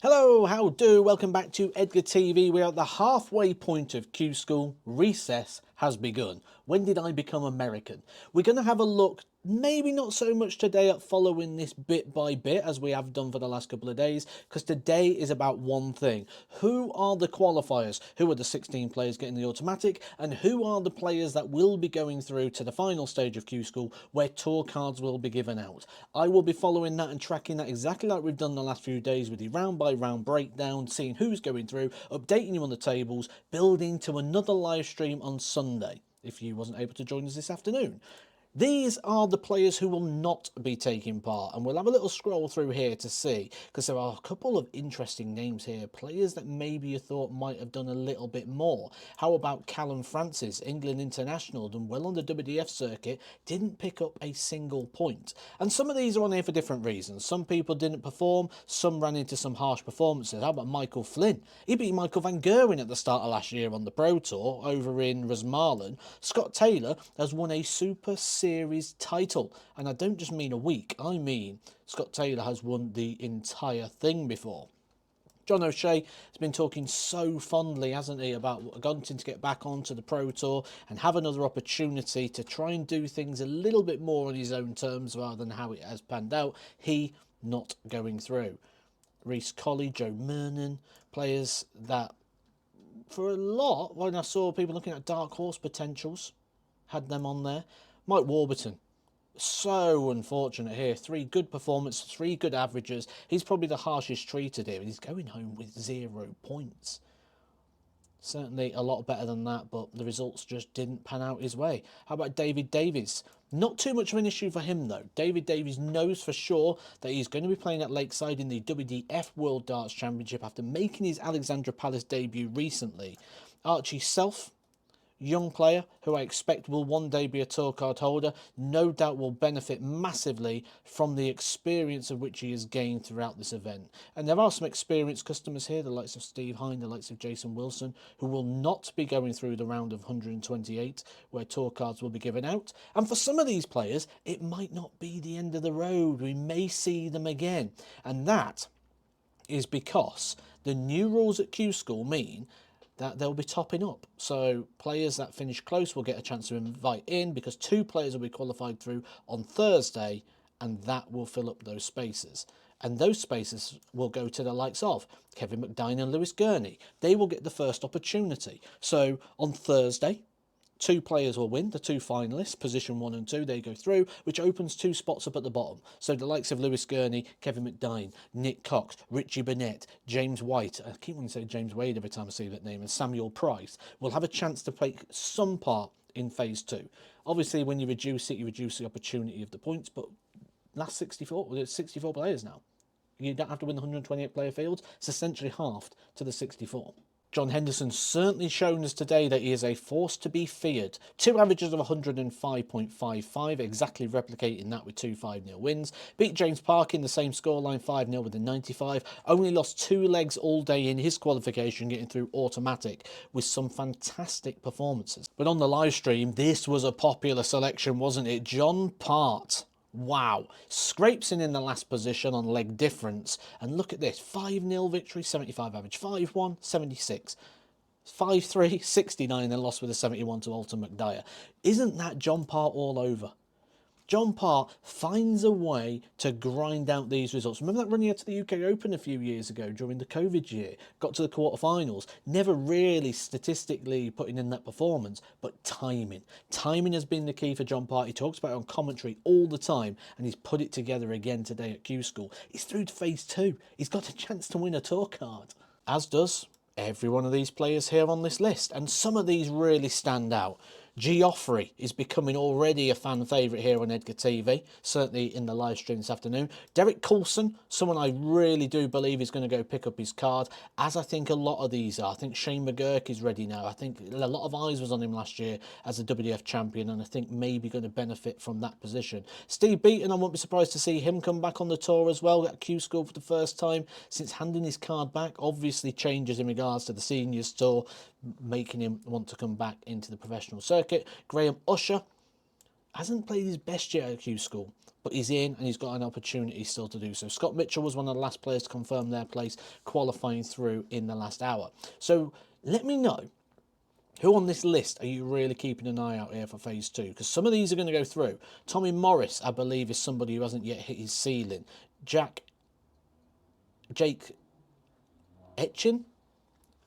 Hello, how do? Welcome back to Edgar TV. We're at the halfway point of Q School. Recess has begun. When did I become American? We're going to have a look, maybe not so much today at following this bit by bit as we have done for the last couple of days, because today is about one thing. Who are the qualifiers? Who are the 16 players getting the automatic? And who are the players that will be going through to the final stage of Q School where tour cards will be given out? I will be following that and tracking that exactly like we've done the last few days with the round by round breakdown, seeing who's going through, updating you on the tables, building to another live stream on Sunday if you wasn't able to join us this afternoon. These are the players who will not be taking part, and we'll have a little scroll through here to see, because there are a couple of interesting names here, players that maybe you thought might have done a little bit more. How about Callum Francis, England international, done well on the WDF circuit, didn't pick up a single point. And some of these are on here for different reasons. Some people didn't perform, some ran into some harsh performances. How about Michael Flynn? He beat Michael van Gerwen at the start of last year on the Pro Tour over in Rosmalen. Scott Taylor has won a Super Series title, and I don't just mean a week, I mean Scott Taylor has won the entire thing before. John O'Shea has been talking so fondly, hasn't he, about wanting to get back onto the Pro Tour and have another opportunity to try and do things a little bit more on his own terms rather than how it has panned out. He not going through. Reece Colley, Joe Mernon, players that for a lot, when I saw people looking at dark horse potentials, had them on there. Mike Warburton, so unfortunate here. 3 good performances, 3 good averages. He's probably the harshest treated here, and he's going home with 0 points. Certainly a lot better than that, but the results just didn't pan out his way. How about David Davies? Not too much of an issue for him, though. David Davies knows for sure that he's going to be playing at Lakeside in the WDF World Darts Championship after making his Alexandra Palace debut recently. Archie Self, young player who I expect will one day be a tour card holder, no doubt will benefit massively from the experience of which he has gained throughout this event. And there are some experienced customers here, the likes of Steve Hine, the likes of Jason Wilson, who will not be going through the round of 128 where tour cards will be given out. And for some of these players, it might not be the end of the road. We may see them again. And that is because the new rules at Q School mean that they'll be topping up. So players that finish close will get a chance to invite in because 2 players will be qualified through on Thursday, and that will fill up those spaces. And those spaces will go to the likes of Kevin McDine and Lewis Gurney. They will get the first opportunity. So on Thursday, 2 players will win, the 2 finalists, position 1 and 2, they go through, which opens 2 spots up at the bottom. So the likes of Lewis Gurney, Kevin McDine, Nick Cox, Richie Burnett, James White, I keep wanting to say James Wade every time I see that name, and Samuel Price will have a chance to play some part in phase 2. Obviously, when you reduce it, you reduce the opportunity of the points, but last 64, well, there's 64 players now. You don't have to win the 128 player fields. It's essentially halved to the 64. John Henderson certainly shown us today that he is a force to be feared. 2 averages of 105.55, exactly replicating that with 2 5-0 wins. Beat James Park in the same scoreline 5-0 with a 95. Only lost 2 legs all day in his qualification, getting through automatic with some fantastic performances. But on the live stream, this was a popular selection, wasn't it? John Part. Wow, scrapes in the last position on leg difference, and look at this, 5-0 victory, 75 average, 5-1, 76, 5-3, 69, then lost with a 71 to Alton McDyer. Isn't that John Part all over? John Parr finds a way to grind out these results. Remember that run he had to the UK Open a few years ago during the COVID year? Got to the quarterfinals. Never really statistically putting in that performance, but timing. Timing has been the key for John Parr. He talks about it on commentary all the time, and he's put it together again today at Q School. He's through to phase 2. He's got a chance to win a tour card. As does every one of these players here on this list, and some of these really stand out. Geoffrey is becoming already a fan favourite here on Edgar TV, certainly in the live stream this afternoon. Derek Coulson, someone I really do believe is going to go pick up his card, as I think a lot of these are. I think Shane McGurk is ready now. I think a lot of eyes was on him last year as a WDF champion, and I think maybe going to benefit from that position. Steve Beaton, I won't be surprised to see him come back on the tour as well, at Q School for the first time since handing his card back. Obviously changes in regards to the seniors tour, making him want to come back into the professional circuit. Graham Usher, hasn't played his best yet at Q School, but he's in and he's got an opportunity still to do so. Scott Mitchell was one of the last players to confirm their place, qualifying through in the last hour. So let me know, who on this list are you really keeping an eye out here for phase 2? Because some of these are going to go through. Tommy Morris, I believe, is somebody who hasn't yet hit his ceiling. Jake Etchin.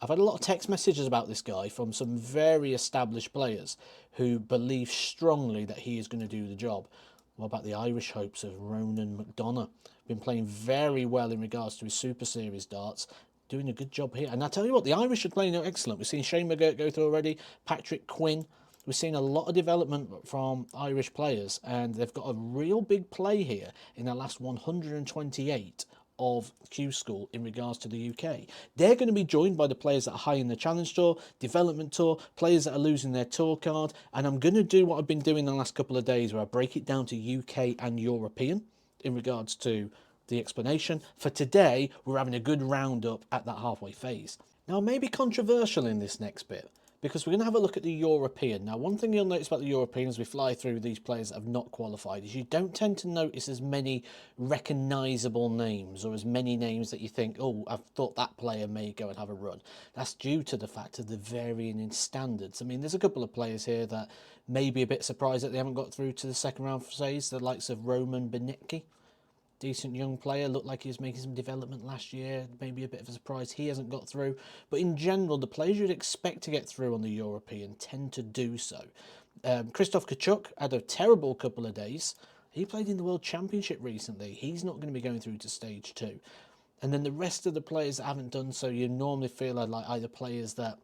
I've had a lot of text messages about this guy from some very established players who believe strongly that he is going to do the job. What about the Irish hopes of Ronan McDonough? Been playing very well in regards to his Super Series darts. Doing a good job here. And I tell you what, the Irish are playing excellent. We've seen Shane McGirt go through already, Patrick Quinn. We've seen a lot of development from Irish players, and they've got a real big play here in the last 128 of Q School in regards to the UK. They're going to be joined by the players that are high in the Challenge Tour, Development Tour, players that are losing their tour card, and I'm going to do what I've been doing the last couple of days where I break it down to UK and European in regards to the explanation. For today, we're having a good roundup at that halfway phase. Now, I may be controversial in this next bit, because we're going to have a look at the European. Now, one thing you'll notice about the European as we fly through these players that have not qualified is you don't tend to notice as many recognisable names, or as many names that you think, oh, I thought that player may go and have a run. That's due to the fact of the varying in standards. I mean, there's a couple of players here that may be a bit surprised that they haven't got through to the second round phase, the likes of Roman Benecki. Decent young player, looked like he was making some development last year. Maybe a bit of a surprise he hasn't got through. But in general, the players you'd expect to get through on the European tend to do so. Krzysztof Kachuk had a terrible couple of days. He played in the World Championship recently. He's not going to be going through to stage 2. And then the rest of the players that haven't done so, you normally feel like either players that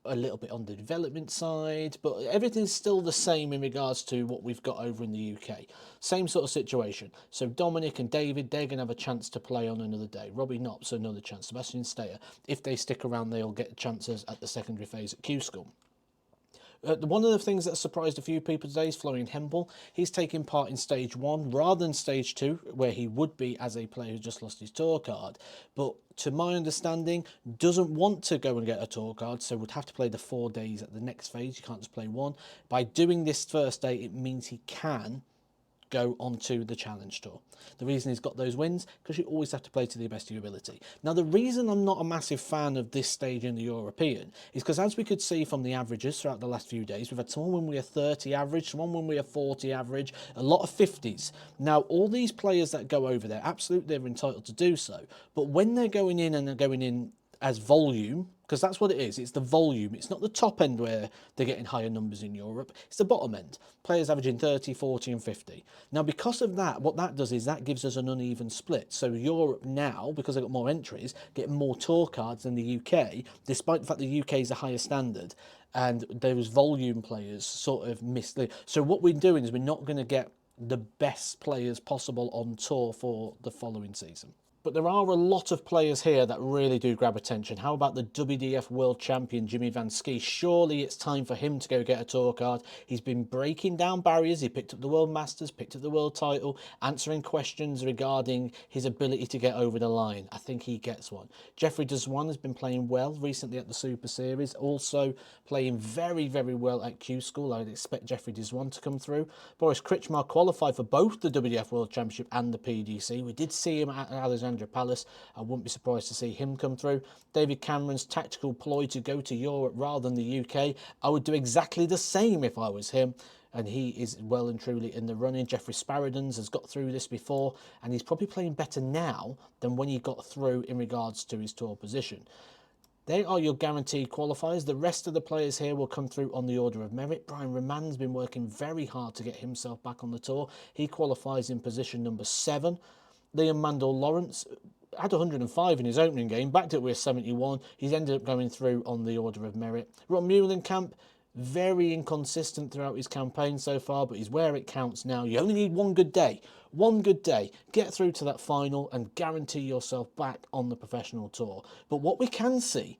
a little bit on the development side, but everything's still the same in regards to what we've got over in the UK. Same sort of situation. So Dominic and David, they're going to have a chance to play on another day. Robbie Knops, another chance. Sebastian Steyer, if they stick around, they'll get chances at the secondary phase at Q School. One of the things that surprised a few people today is Florian Hempel. He's taking part in stage 1 rather than stage 2, where he would be as a player who just lost his tour card. But to my understanding, doesn't want to go and get a tour card, so would have to play the 4 days at the next phase. You can't just play one. By doing this first day, it means he can go onto the Challenge Tour. The reason he's got those wins, because you always have to play to the best of your ability. Now, the reason I'm not a massive fan of this stage in the European is because, as we could see from the averages throughout the last few days, we've had someone when we are 30 average, someone when we are 40 average, a lot of 50s. Now, all these players that go over there, absolutely they're entitled to do so, but when they're going in and they're going in as volume, because that's what it is, it's the volume, it's not the top end where they're getting higher numbers in Europe, it's the bottom end, players averaging 30, 40 and 50. Now, because of that, what that does is that gives us an uneven split. So Europe now, because they've got more entries, get more tour cards than the UK, despite the fact the UK is a higher standard, and those volume players sort of miss the... So what we're doing is we're not going to get the best players possible on tour for the following season. But there are a lot of players here that really do grab attention. How about the WDF World Champion, Jimmy Van Ski? Surely it's time for him to go get a tour card. He's been breaking down barriers. He picked up the World Masters, picked up the World title, answering questions regarding his ability to get over the line. I think he gets one. Jeffrey Deswan has been playing well recently at the Super Series, also playing very, very well at Q School. I would expect Jeffrey Deswan to come through. Boris Kritchmar qualified for both the WDF World Championship and the PDC. We did see him at Alexandra Palace. I wouldn't be surprised to see him come through. David Cameron's tactical ploy to go to Europe rather than the UK. I would do exactly the same if I was him, and he is well and truly in the running. Jeffrey Sparadons has got through this before, and he's probably playing better now than when he got through in regards to his tour position. They are your guaranteed qualifiers. The rest of the players here will come through on the order of merit. Brian Raman's been working very hard to get himself back on the tour. He qualifies in position number 7. Liam Mandel-Lawrence had 105 in his opening game, backed it with 71. He's ended up going through on the order of merit. Ron Muhlenkamp, very inconsistent throughout his campaign so far, but he's where it counts now. You only need one good day. One good day. Get through to that final and guarantee yourself back on the professional tour. But what we can see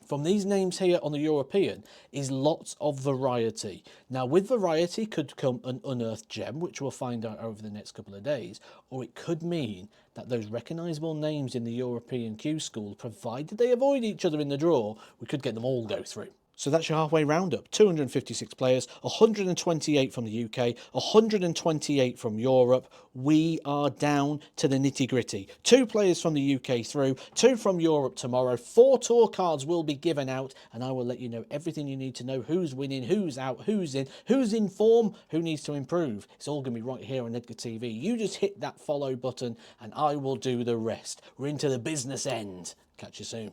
from these names here on the European is lots of variety. Now, with variety could come an unearthed gem, which we'll find out over the next couple of days, or it could mean that those recognisable names in the European Q School, provided they avoid each other in the draw, we could get them all go through. So that's your halfway roundup. 256 players, 128 from the UK, 128 from Europe. We are down to the nitty gritty. 2 players from the UK through, 2 from Europe tomorrow. 4 tour cards will be given out, and I will let you know everything you need to know: who's winning, who's out, who's in form, who needs to improve. It's all going to be right here on Edgar TV. You just hit that follow button and I will do the rest. We're into the business end. Catch you soon.